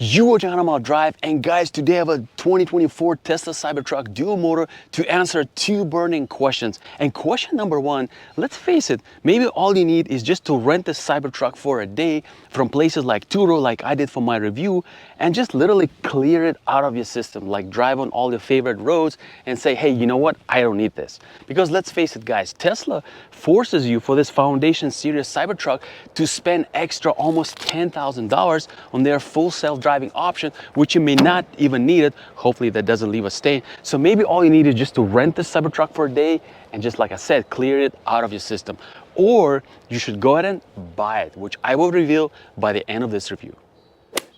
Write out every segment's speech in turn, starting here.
You watch Animal Drive, and guys, today I have a 2024 Tesla Cybertruck Dual Motor to answer two burning questions. And question number one, let's face it, maybe all you need is just to rent the Cybertruck for a day from places like Turo, like I did for my review, and just literally clear it out of your system, like drive on all your favorite roads and say, hey, you know what, I don't need this. Because let's face it, guys, Tesla forces you for this Foundation Series Cybertruck to spend extra almost $10,000 on their full self-driving option, which you may not even need it. Hopefully that doesn't leave a stain. So maybe all you need is just to rent the Cybertruck for a day and just like I said, clear it out of your system. Or you should go ahead and buy it, which I will reveal by the end of this review.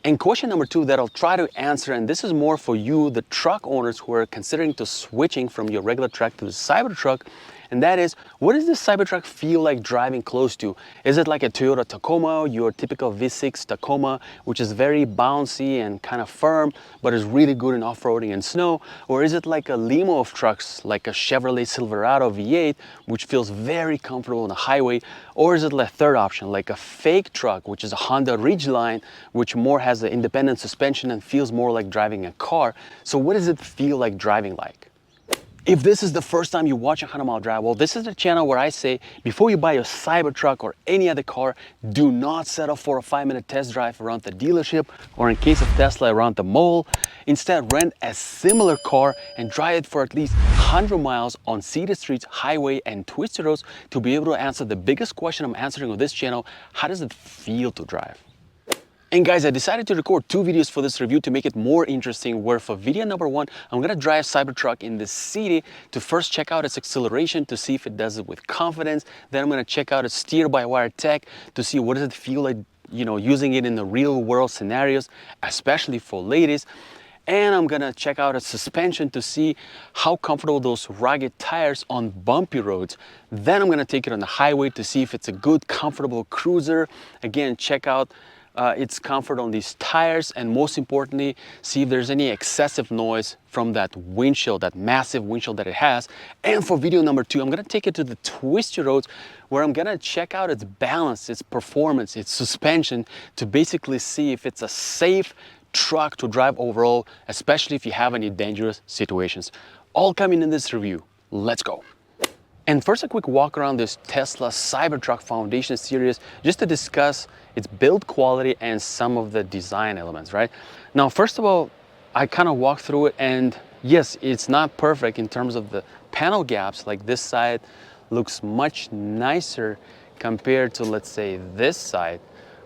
And question number two that I'll try to answer, and this is more for you, the truck owners who are considering to switching from your regular truck to the Cybertruck, and that is, what does this Cybertruck feel like driving close to? Is it like a Toyota Tacoma, your typical V6 Tacoma, which is very bouncy and kind of firm, but is really good in off-roading and snow? Or is it like a limo of trucks, like a Chevrolet Silverado V8, which feels very comfortable on the highway? Or is it the third option, like a fake truck, which is a Honda Ridgeline, which more has an independent suspension and feels more like driving a car? So what does it feel like driving like? If this is the first time you watch a 100-mile drive, well, this is the channel where I say, before you buy your Cybertruck or any other car, do not settle for a 5-minute test drive around the dealership, or in case of Tesla, around the mall. Instead, rent a similar car and drive it for at least 100 miles on city streets, highway, and twisted roads to be able to answer the biggest question I'm answering on this channel: how does it feel to drive? And guys, I decided to record two videos for this review to make it more interesting, where for video number one, I'm gonna drive Cybertruck in the city to first check out its acceleration to see if it does it with confidence. Then I'm gonna check out its steer-by-wire tech to see what does it feel like, you know, using it in the real world scenarios, especially for ladies. And I'm gonna check out its suspension to see how comfortable those rugged tires on bumpy roads. Then I'm gonna take it on the highway to see if it's a good, comfortable cruiser. Again, check out its comfort on these tires, and most importantly, see if there's any excessive noise from that windshield, that massive windshield that it has. And for video number two, I'm gonna take it to the twisty roads, where I'm gonna check out its balance, its performance, its suspension, to basically see if it's a safe truck to drive overall, especially if you have any dangerous situations. All coming in this review. Let's go. And first, a quick walk around this Tesla Cybertruck Foundation Series, just to discuss its build quality and some of the design elements, right? Now, first of all, I kind of walked through it, and yes, it's not perfect in terms of the panel gaps. Like this side looks much nicer compared to, let's say, this side,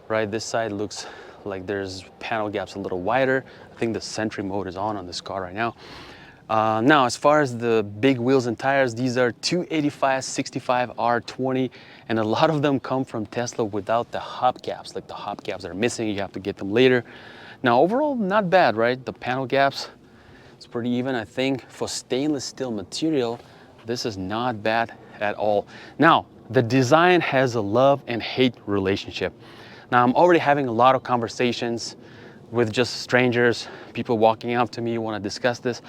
right? This side looks like there's panel gaps a little wider. I think the Sentry mode is on this car right now. Now, as far as the big wheels and tires, these are 285/65 R20, and a lot of them come from Tesla without the hubcaps. Like the hubcaps are missing, you have to get them later. Now, overall, not bad, right? The panel gaps, it's pretty even. I think for stainless steel material, this is not bad at all. Now, the design has a love and hate relationship. Now, I'm already having a lot of conversations with just strangers, people walking up to me, want to discuss this.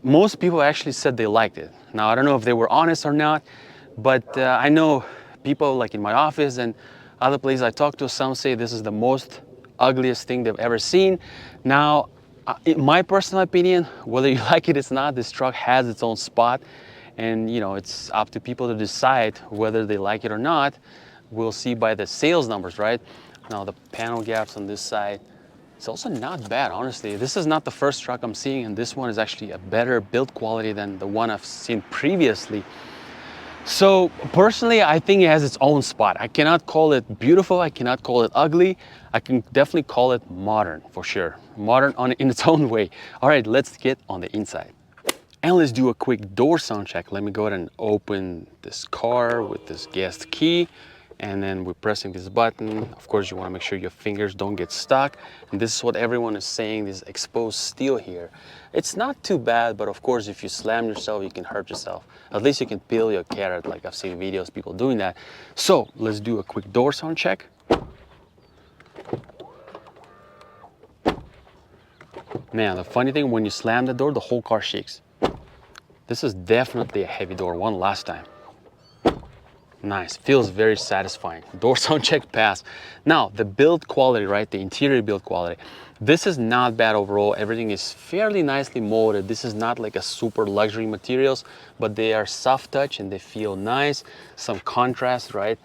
Most people actually said they liked it. Now, I don't know if they were honest or not, but I know people like in my office and other places I talk to, some say this is the most ugliest thing they've ever seen. Now, in my personal opinion, whether you like it or not, this truck has its own spot, and you know, it's up to people to decide whether they like it or not. We'll see by the sales numbers, right? Now, the panel gaps on this side, it's also not bad, honestly. This is not the first truck I'm seeing, and this one is actually a better build quality than the one I've seen previously. So personally, I think it has its own spot. I cannot call it beautiful, I cannot call it ugly. I can definitely call it modern, for sure. Modern in its own way. All right, let's get on the inside. And let's do a quick door sound check. Let me go ahead and open this car with this guest key. And then we're pressing this button. Of course, you want to make sure your fingers don't get stuck. And this is what everyone is saying, this exposed steel here. It's not too bad, but of course, if you slam yourself, you can hurt yourself. At least you can peel your carrot, like I've seen videos, people doing that. So let's do a quick door sound check. Man, the funny thing, when you slam the door, the whole car shakes. This is definitely a heavy door, one last time. Nice, feels very satisfying. Door sound check pass. Now the build quality, right? The interior build quality. This is not bad overall. Everything is fairly nicely molded. This is not like a super luxury materials, but they are soft touch and they feel nice. Some contrast, right?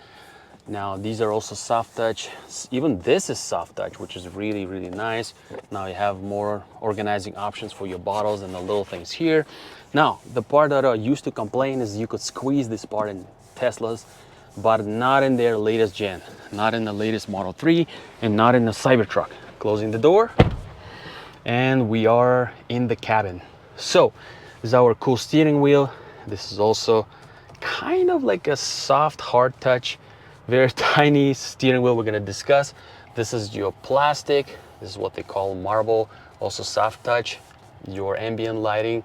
Now these are also soft touch. Even this is soft touch, which is really, really nice. Now you have more organizing options for your bottles and the little things here. Now, the part that I used to complain is you could squeeze this part in Teslas, but not in their latest gen, not in the latest Model 3 and not in the Cybertruck. Closing the door and we are in the cabin. So this is our cool steering wheel. This is also kind of like a soft hard touch, very tiny steering wheel we're going to discuss. This is your plastic. This is what they call marble, also soft touch, your ambient lighting.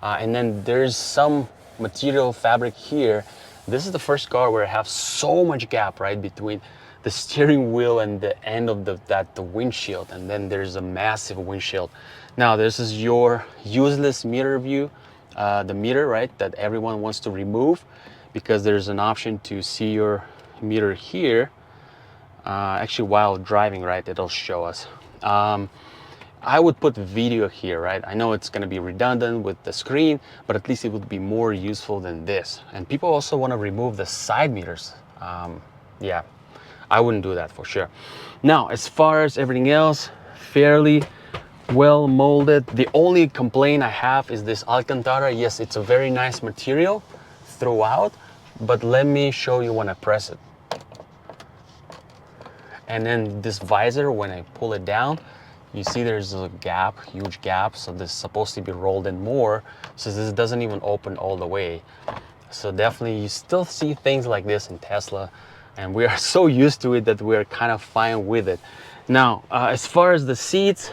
And then there's some material fabric here. This is the first car where I have so much gap, right, between the steering wheel and the end of the windshield, and then there's a massive windshield. Now this is your useless mirror view, the mirror, right, that everyone wants to remove, because there's an option to see your mirror here. Actually, while driving, right, it'll show us. I would put video here, right? I know it's going to be redundant with the screen, but at least it would be more useful than this. And people also want to remove the side mirrors. Yeah, I wouldn't do that for sure. Now, as far as everything else, fairly well molded. The only complaint I have is this Alcantara. Yes, it's a very nice material throughout, but let me show you when I press it. And then this visor, when I pull it down, you see there's a gap, huge gap. So this is supposed to be rolled in more. So this doesn't even open all the way. So definitely you still see things like this in Tesla. And we are so used to it that we're kind of fine with it. Now, as far as the seats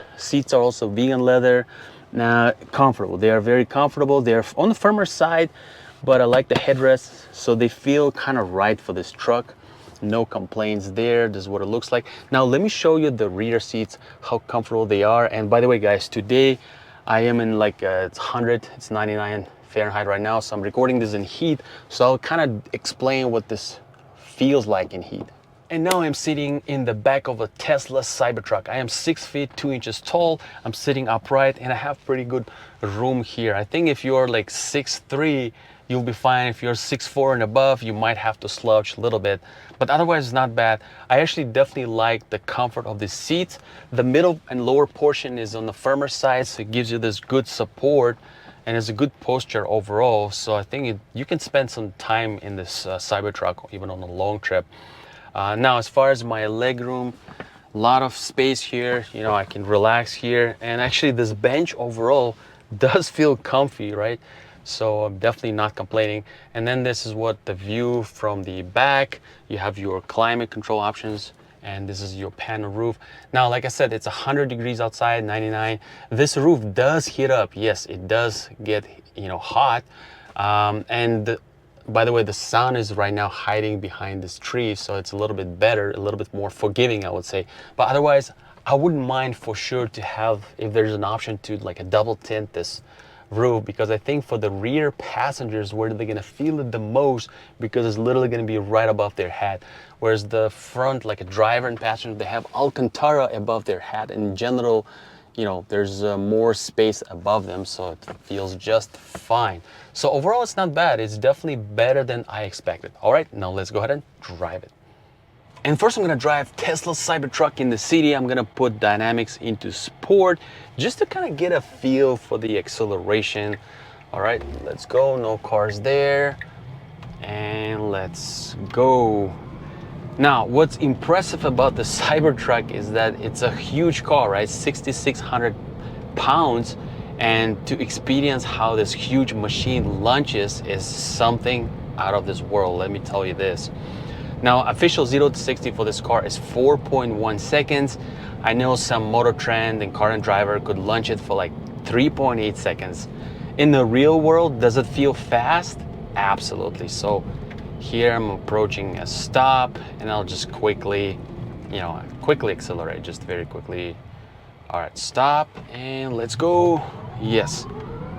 are also vegan leather. Now, comfortable. They are very comfortable. They're on the firmer side, but I like the headrests. So they feel kind of right for this truck. No complaints there. This is what it looks like. Now let me show you the rear seats, how comfortable they are. And by the way, guys, today I am in like it's 100, it's 99 Fahrenheit right now, so I'm recording this in heat, so I'll kind of explain what this feels like in heat. And now I'm sitting in the back of a Tesla Cybertruck. I am 6 feet 2 inches tall. I'm sitting upright and I have pretty good room here. I think if you're like 6'3", you'll be fine. If you're 6'4" and above, you might have to slouch a little bit, but otherwise it's not bad. I actually definitely like the comfort of the seats. The middle and lower portion is on the firmer side, so it gives you this good support and it's a good posture overall. So I think you can spend some time in this Cybertruck, even on a long trip. Now, as far as my leg room, a lot of space here. You know, I can relax here, and actually this bench overall does feel comfy, right? So I'm definitely not complaining. And then this is what the view from the back. You have your climate control options, and this is your panel roof. Now, like I said, it's 100 degrees outside, 99. This roof does heat up. Yes, it does get, you know, hot. By the way, the sun is right now hiding behind this tree, so it's a little bit better, a little bit more forgiving, I would say. But otherwise, I wouldn't mind for sure to have, if there's an option to like a double tint this roof, because I think for the rear passengers, where they're gonna feel it the most, because it's literally gonna be right above their head. Whereas the front, like a driver and passenger, they have Alcantara above their head. In general, you know, there's more space above them, so it feels just fine. So overall, it's not bad. It's definitely better than I expected. All right, now let's go ahead and drive it. And first I'm gonna drive Tesla Cybertruck in the city. I'm gonna put dynamics into sport just to kind of get a feel for the acceleration. All right, let's go. No cars there. And let's go. Now, what's impressive about the Cybertruck is that it's a huge car, right? 6,600 pounds. And to experience how this huge machine launches is something out of this world. Let me tell you this. Now, official 0 to 60 for this car is 4.1 seconds. I know some Motor Trend and Car and Driver could launch it for like 3.8 seconds. In the real world, does it feel fast? Absolutely. So here I'm approaching a stop, and I'll just quickly, quickly accelerate, just very quickly. All right, stop, and let's go. Yes,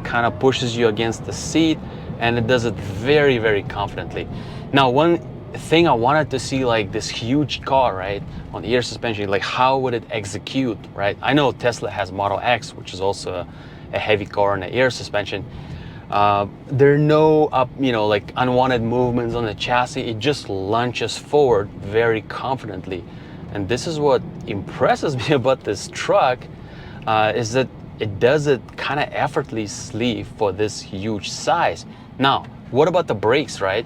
kind of pushes you against the seat, and it does it very, very confidently. Now, one thing I wanted to see, like this huge car, right, on the air suspension, like how would it execute, right? I know Tesla has Model X, which is also a heavy car on the air suspension. There are no like unwanted movements on the chassis. It just launches forward very confidently. And this is what impresses me about this truck, is that it does it kind of effortlessly for this huge size. Now, what about the brakes, right?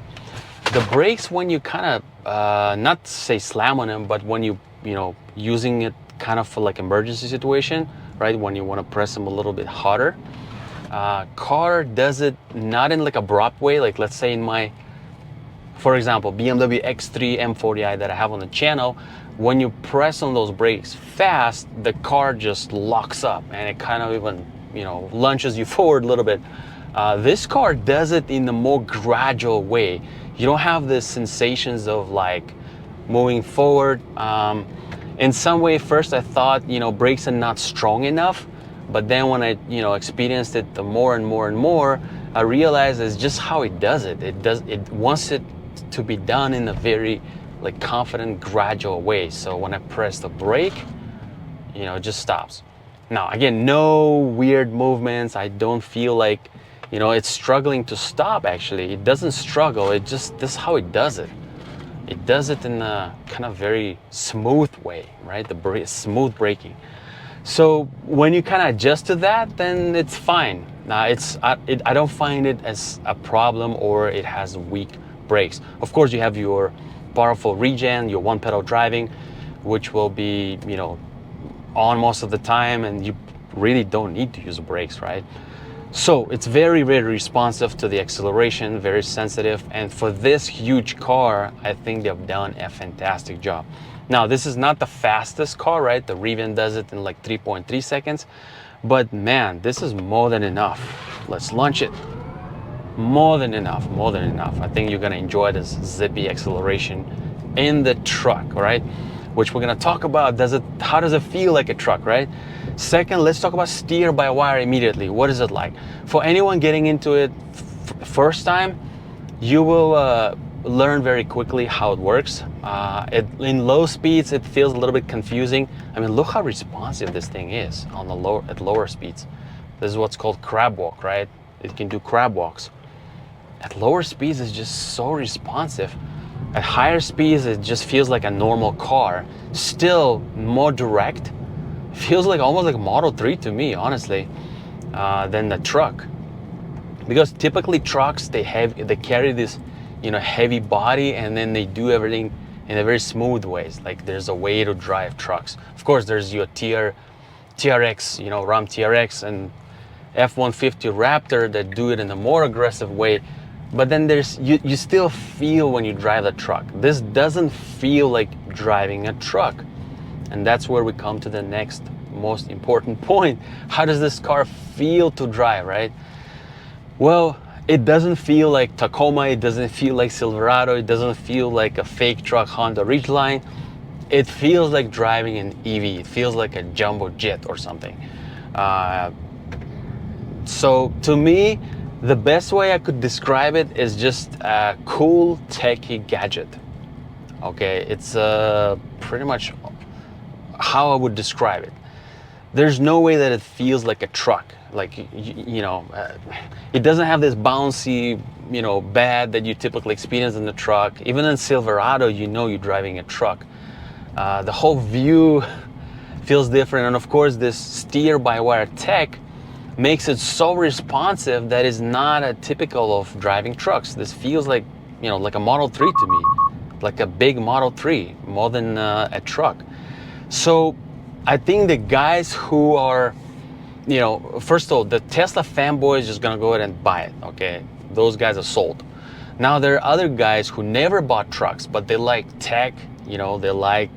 The brakes, when you kind of, not say slam on them, but when you using it kind of for like emergency situation, right? When you want to press them a little bit harder. Car does it not in like abrupt way, like let's say in my, for example, BMW X3 M40i that I have on the channel. When you press on those brakes fast, the car just locks up and it kind of even launches you forward a little bit. This car does it in a more gradual way. You don't have the sensations of like moving forward. In some way, first I thought brakes are not strong enough. But then when I, experienced it more and more and more, I realized it's just how it does it. It wants it to be done in a very like confident, gradual way. So when I press the brake, it just stops. Now, again, no weird movements. I don't feel like, it's struggling to stop actually. It doesn't struggle. This is how it does it. It does it in a kind of very smooth way, right? Smooth braking. So when you kind of adjust to that, then it's fine. I don't find it as a problem or it has weak brakes. Of course, you have your powerful regen, your one pedal driving, which will be, on most of the time, and you really don't need to use brakes, right? So it's very, very responsive to the acceleration, very sensitive. And for this huge car, I think they've done a fantastic job. Now, this is not the fastest car, right? The Rivian does it in like 3.3 seconds, but man, this is more than enough. Let's launch it. More than enough, more than enough. I think you're gonna enjoy this zippy acceleration in the truck, all right? Which we're gonna talk about. How does it feel like a truck, right? Second, let's talk about steer by wire immediately. What is it like? For anyone getting into it first time, you will learn very quickly how it works. In low speeds, it feels a little bit confusing. I mean, look how responsive this thing is at lower speeds. This is what's called crab walk, right? It can do crab walks. At lower speeds, it's just so responsive. At higher speeds, it just feels like a normal car. Still more direct. Feels like almost like a Model 3 to me, honestly, than the truck. Because typically trucks, they carry this heavy body, and then they do everything in a very smooth ways. Like there's a way to drive trucks. Of course, there's your TRX, Ram TRX and F-150 Raptor that do it in a more aggressive way. But then you still feel when you drive the truck. This doesn't feel like driving a truck. And that's where we come to the next most important point. How does this car feel to drive, right? Well, it doesn't feel like Tacoma, it doesn't feel like Silverado, it doesn't feel like a fake truck Honda Ridgeline. It feels like driving an EV. It feels like a jumbo jet or something. So to me, the best way I could describe it is just a cool techie gadget. Okay, it's pretty much how I would describe it. There's no way that it feels like a truck. Like, it doesn't have this bouncy, bed that you typically experience in the truck. Even in Silverado, you're driving a truck. The whole view feels different. And of course, this steer-by-wire tech makes it so responsive that is not a typical of driving trucks. This feels like, like a Model 3 to me, like a big Model 3, more than a truck. So I think the guys who are, first of all, the Tesla fanboy is just gonna go ahead and buy it, okay? Those guys are sold. Now there are other guys who never bought trucks, but they like tech, they like,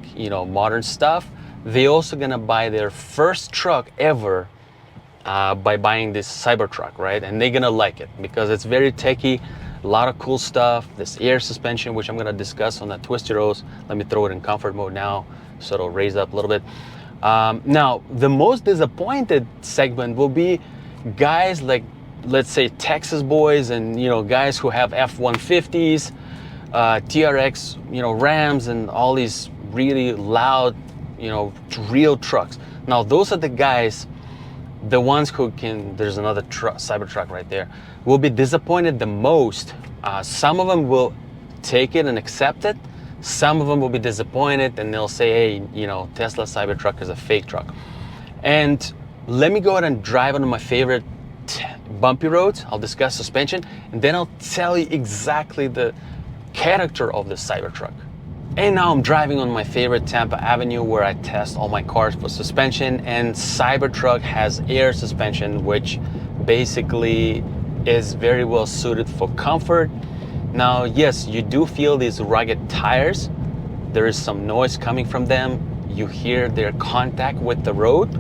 modern stuff. They also gonna buy their first truck ever by buying this Cybertruck, right? And they're gonna like it because it's very techy, a lot of cool stuff. This air suspension, which I'm gonna discuss on that Twisty Rose. Let me throw it in comfort mode now, so it'll raise up a little bit. Now, the most disappointed segment will be guys like, let's say Texas boys and guys who have F-150s, TRX, Rams, and all these really loud, real trucks. Now those are the guys, the ones who can. There's another Cybertruck right there. Will be disappointed the most. Some of them will take it and accept it. Some of them will be disappointed and they'll say, hey, Tesla Cybertruck is a fake truck. And let me go ahead and drive on my favorite bumpy roads. I'll discuss suspension, and then I'll tell you exactly the character of the Cybertruck. And now I'm driving on my favorite Tampa Avenue, where I test all my cars for suspension, and Cybertruck has air suspension, which basically is very well suited for comfort. Now, yes, you do feel these rugged tires. There is some noise coming from them. You hear their contact with the road.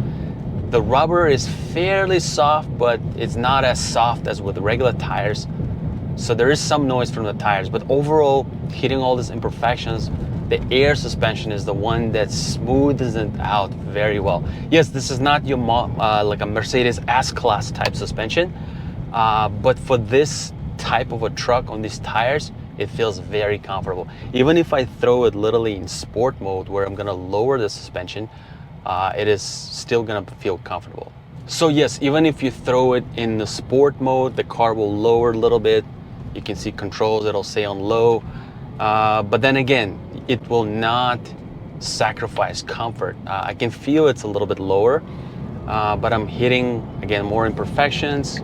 The rubber is fairly soft, but it's not as soft as with regular tires. So there is some noise from the tires, but overall, hitting all these imperfections, the air suspension is the one that smooths it out very well. Yes, this is not your like a Mercedes S-Class type suspension, but for this type of a truck on these tires, it feels very comfortable. Even if I throw it literally in sport mode, where I'm gonna lower the suspension, it is still gonna feel comfortable. So yes, even if you throw it in the sport mode, the car will lower a little bit. You can see controls, it'll say on low. But then again, it will not sacrifice comfort. I can feel it's a little bit lower, but I'm hitting, again, more imperfections.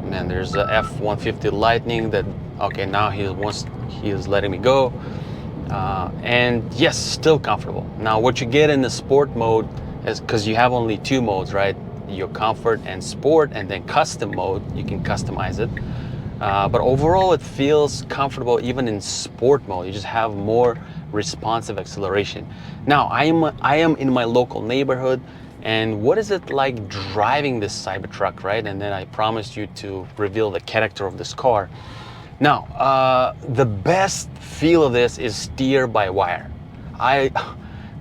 Man, there's the F-150 Lightning that, okay, now he is letting me go. And yes, still comfortable. Now what you get in the sport mode is, because you have only two modes, right? Your comfort and sport, and then custom mode, you can customize it. But overall it feels comfortable even in sport mode. You just have more responsive acceleration. Now I am in my local neighborhood, and what is it like driving this Cybertruck, right? And then I promised you to reveal the character of this car. Now, the best feel of this is steer by wire.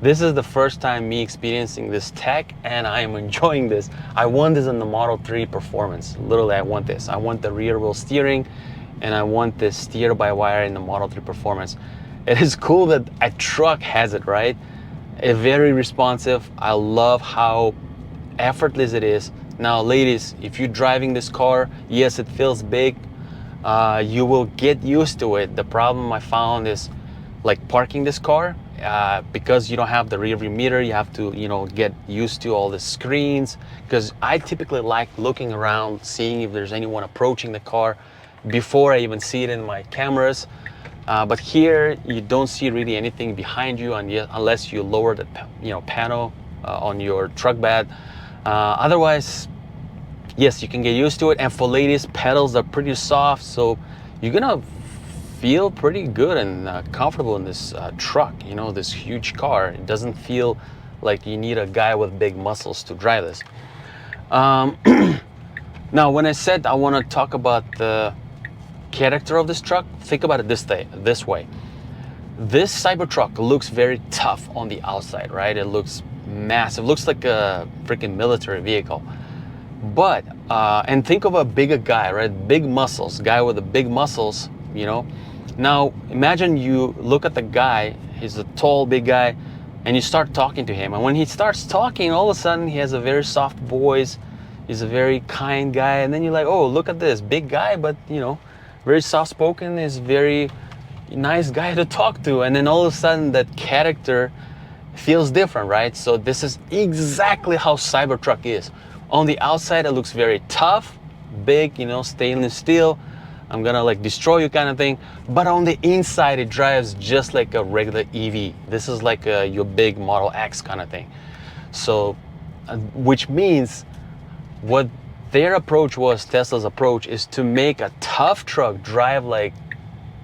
This is the first time me experiencing this tech, and I am enjoying this. I want this in the Model 3 Performance. Literally, I want this. I want the rear wheel steering, and I want this steer by wire in the Model 3 Performance. It is cool that a truck has it, right? It's very responsive. I love how effortless it is. Now, ladies, if you're driving this car, yes, it feels big. You will get used to it. The problem I found is like parking this car, because you don't have the rear view mirror, you have to get used to all the screens, because I typically like looking around, seeing if there's anyone approaching the car before I even see it in my cameras. But here you don't see really anything behind you, and unless you lower the panel on your truck bed. Otherwise, yes, you can get used to it. And for ladies, pedals are pretty soft, so you're gonna feel pretty good and comfortable in this truck. This huge car. It doesn't feel like you need a guy with big muscles to drive this. Now, when I said I want to talk about the character of this truck, think about it this way. This Cybertruck looks very tough on the outside, right? It looks massive, looks like a freaking military vehicle. But and think of a bigger guy, right? Big muscles, guy with the big muscles, Now imagine you look at the guy, he's a tall, big guy, and you start talking to him. And when he starts talking, all of a sudden he has a very soft voice, he's a very kind guy, and then you're like, oh, look at this, big guy, but very soft spoken, is very nice guy to talk to. And then all of a sudden that character feels different, right? So this is exactly how Cybertruck is. On the outside, it looks very tough, big, stainless steel. I'm gonna like destroy you kind of thing. But on the inside, it drives just like a regular EV. This is like your big Model X kind of thing. So, which means what their approach was, Tesla's approach, is to make a tough truck drive like,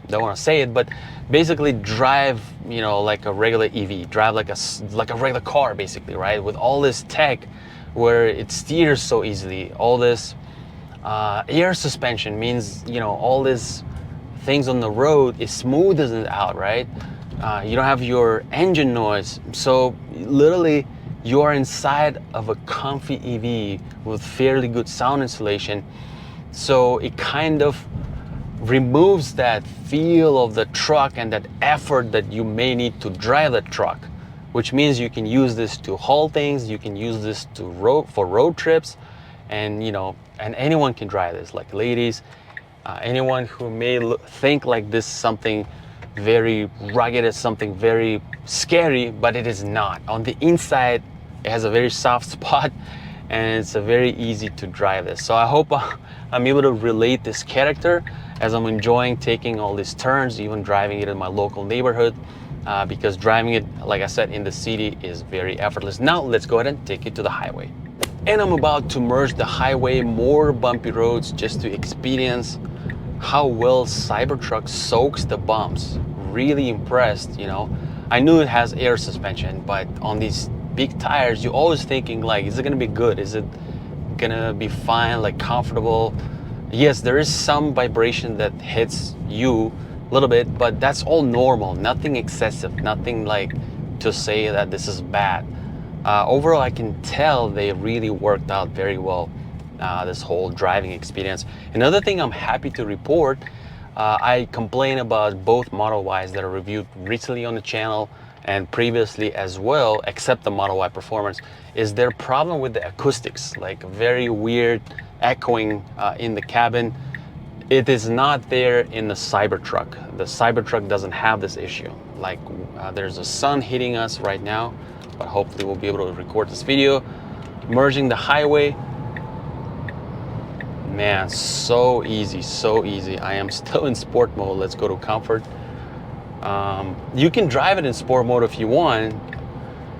don't want to say it, but basically drive, like a regular EV, drive like a regular car, basically, right? With all this tech, where it steers so easily, all this air suspension means, all these things on the road, it smoothes it out, right? You don't have your engine noise. So literally you are inside of a comfy EV with fairly good sound insulation. So it kind of removes that feel of the truck and that effort that you may need to drive the truck, which means you can use this to haul things, you can use this to for road trips, and and anyone can drive this, like ladies, anyone who may think like this is something very rugged, it's something very scary, but it is not. On the inside, it has a very soft spot, and it's a very easy to drive this. So I hope I'm able to relate this character as I'm enjoying taking all these turns, even driving it in my local neighborhood, because driving it, like I said, in the city is very effortless. Now let's go ahead and take it to the highway. And I'm about to merge the highway, more bumpy roads, just to experience how well Cybertruck soaks the bumps. Really impressed, I knew it has air suspension, but on these big tires, you're always thinking like, is it gonna be good? Is it gonna be fine, like comfortable? Yes, there is some vibration that hits you a little bit, but that's all normal, nothing excessive, nothing like to say that this is bad. Overall, I can tell they really worked out very well, this whole driving experience. Another thing I'm happy to report, I complain about both Model Ys that are reviewed recently on the channel and previously as well, except the Model Y Performance, is their problem with the acoustics, like very weird echoing in the cabin. It is not there in the Cybertruck. The Cybertruck doesn't have this issue. Like there's a sun hitting us right now, but hopefully we'll be able to record this video. Merging the highway. Man, so easy, so easy. I am still in sport mode. Let's go to comfort. You can drive it in sport mode if you want.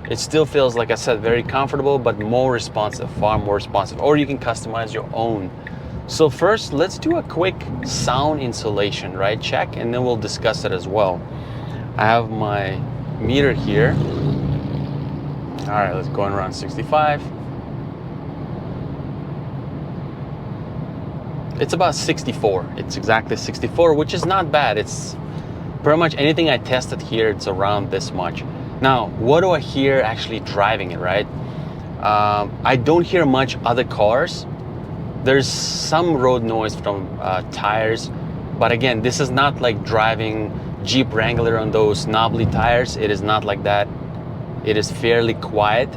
It still feels, like I said, very comfortable, but more responsive, far more responsive. Or you can customize your own. So first, let's do a quick sound insulation, right? Check, and then we'll discuss it as well. I have my meter here. All right, let's go around 65. It's about 64. It's exactly 64, which is not bad. It's pretty much anything I tested here, it's around this much. Now, what do I hear actually driving it, right? I don't hear much other cars. There's some road noise from tires, but again, this is not like driving Jeep Wrangler on those knobbly tires. It is not like that. It is fairly quiet.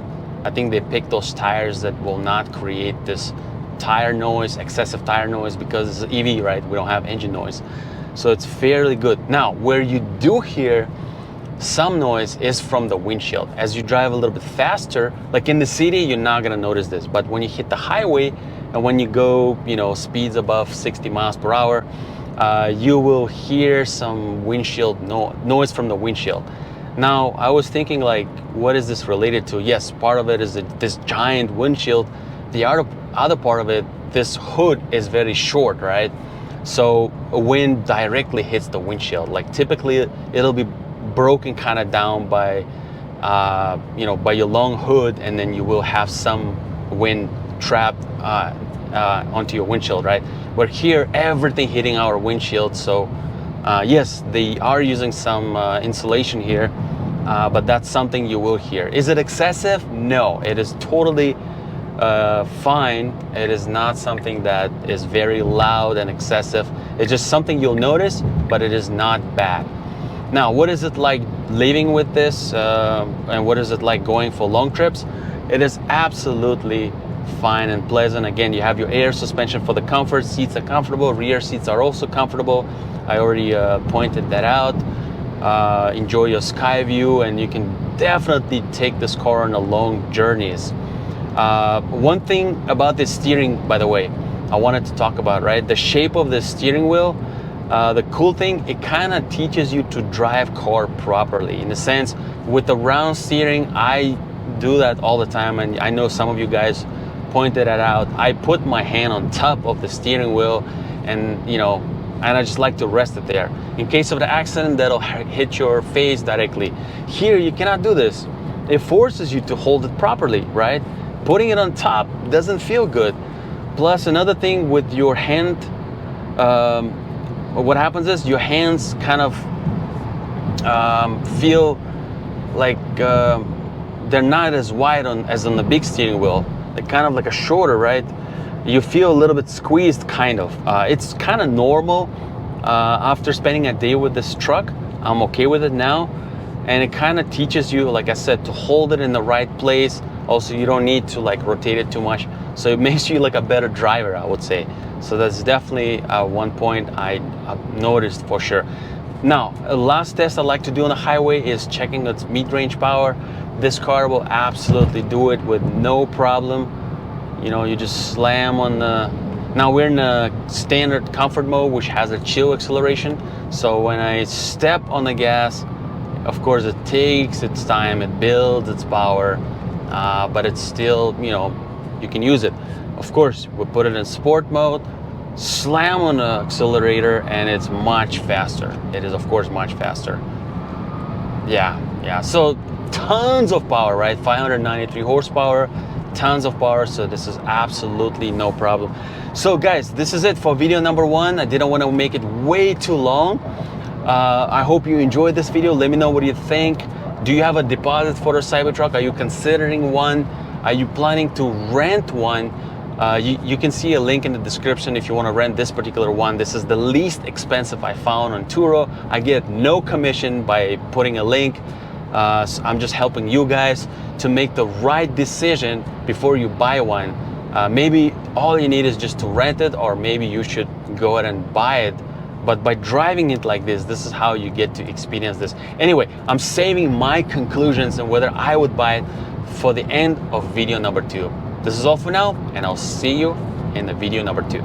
I think they picked those tires that will not create this tire noise, excessive tire noise, because it's EV, right? We don't have engine noise. So it's fairly good. Now, where you do hear some noise is from the windshield. As you drive a little bit faster, like in the city, you're not gonna notice this, but when you hit the highway and when you go, speeds above 60 miles per hour, you will hear some windshield noise from the windshield. Now, I was thinking like, what is this related to? Yes, part of it is this giant windshield. The other part of it, this hood is very short, right? So wind directly hits the windshield. Like typically it'll be broken kind of down by, by your long hood, and then you will have some wind trapped onto your windshield, right? But here, everything hitting our windshield. So yes, they are using some insulation here, but that's something you will hear. Is it excessive? No, it is totally fine. It is not something that is very loud and excessive. It's just something you'll notice, but it is not bad. Now, what is it like living with this, and what is it like going for long trips? It is absolutely fine and pleasant. Again, you have your air suspension for the comfort. Seats are comfortable. Rear seats are also comfortable. I already pointed that out. Enjoy your sky view, and you can definitely take this car on a long journeys. One thing about this steering, by the way, I wanted to talk about, right? The shape of the steering wheel, the cool thing, it kind of teaches you to drive car properly. In a sense, with the round steering, I do that all the time, and I know some of you guys pointed it out. I put my hand on top of the steering wheel, and and I just like to rest it there. In case of the accident, that'll hit your face directly. Here, you cannot do this. It forces you to hold it properly, right? Putting it on top doesn't feel good. Plus, another thing with your hand, what happens is your hands kind of feel like they're not as wide as on the big steering wheel. They're kind of like a shorter, right? you feel a little bit squeezed, kind of. It's kind of normal after spending a day with this truck. I'm okay with it now, and it kind of teaches you, like I said, to hold it in the right place. Also, you don't need to like rotate it too much, so it makes you like a better driver, I would say. So that's definitely one point I've noticed for sure. Now, last test I like to do on the highway is checking its mid-range power. This car will absolutely do it with no problem. You know, you just slam on the... Now we're in a standard comfort mode, which has a chill acceleration. So when I step on the gas, of course it takes its time, it builds its power, but it's still, you know, you can use it. Of course, we put it in sport mode, slam on the accelerator, and it's much faster. It is, of course, much faster. Yeah. So tons of power, right? 593 horsepower, tons of power. So this is absolutely no problem. So guys, this is it for video number 1. I didn't want to make it way too long. I hope you enjoyed this video. Let me know what you think. Do you have a deposit for a Cybertruck? Are you considering one? Are you planning to rent one? You can see a link in the description if you want to rent this particular one. This is the least expensive I found on Turo. I get no commission by putting a link. So I'm just helping you guys to make the right decision before you buy one. Maybe all you need is just to rent it, or maybe you should go ahead and buy it. But by driving it like this is how you get to experience this. Anyway, I'm saving my conclusions on whether I would buy it for the end of video number 2. This is all for now, and I'll see you in the video number 2.